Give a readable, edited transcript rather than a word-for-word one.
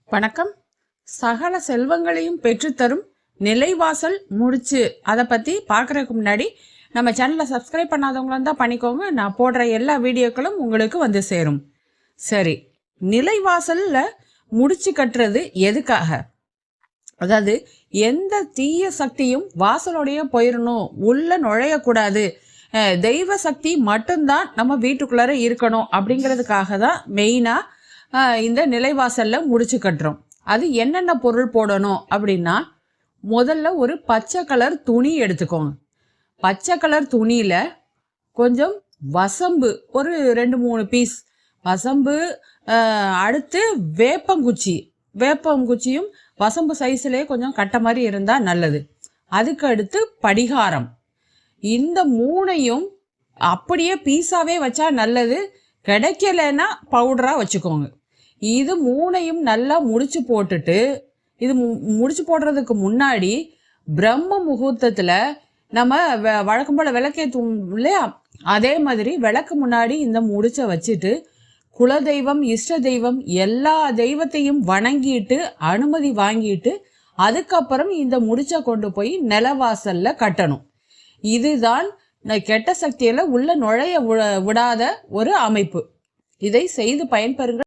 வணக்கம். சகல செல்வங்களையும் பெற்றுத்தரும் நிலைவாசல் முடிச்சு அதை பற்றி பார்க்குறதுக்கு முன்னாடி நம்ம சேனலை சப்ஸ்கிரைப் பண்ணாதவங்களும் தான் பண்ணிக்கோங்க. நான் போடுற எல்லா வீடியோக்களும் உங்களுக்கு வந்து சேரும். சரி, நிலைவாசலில் முடிச்சு கட்டுறது எதுக்காக? அதாவது எந்த தீய சக்தியும் வாசலோடைய போயிடணும், உள்ள நுழையக்கூடாது, தெய்வ சக்தி மட்டும்தான் நம்ம வீட்டுக்குள்ளார இருக்கணும் அப்படிங்கிறதுக்காக தான் மெயினாக இந்த நிலைவாசலில் முடிச்சு கட்டுறோம். அது என்னென்ன பொருள் போடணும் அப்படின்னா, முதல்ல ஒரு பச்சை கலர் துணி எடுத்துக்கோங்க. பச்சை கலர் துணியில் கொஞ்சம் வசம்பு, ஒரு 2-3 பீஸ் வசம்பு, அடுத்து வேப்பங்குச்சியும் வசம்பு சைஸ்லேயே கொஞ்சம் கட்ட மாதிரி இருந்தால் நல்லது. அதுக்கு அடுத்து படிகாரம். இந்த 3ஐயும் அப்படியே பீஸாவே வச்சா நல்லது, கிடைக்கலன்னா பவுடராக வச்சுக்கோங்க. இது 3ஐயும் நல்லா முடிச்சு போட்டுட்டு, இது முடிச்சு போடுறதுக்கு முன்னாடி பிரம்ம முகூர்த்தத்தில் நம்ம வழக்கம் போல் விளக்கேற்றும் இல்லையா, அதே மாதிரி விளக்கு முன்னாடி இந்த முடிச்சை வச்சுட்டு குலதெய்வம், இஷ்ட தெய்வம் எல்லா தெய்வத்தையும் வணங்கிட்டு அனுமதி வாங்கிட்டு அதுக்கப்புறம் இந்த முடிச்சை கொண்டு போய் நிலவாசல்ல கட்டணும். இதுதான் கெட்ட சக்தியில உள்ள நுழைய விடாத ஒரு அமைப்பு. இதை செய்து பயன்பெறுங்கள்.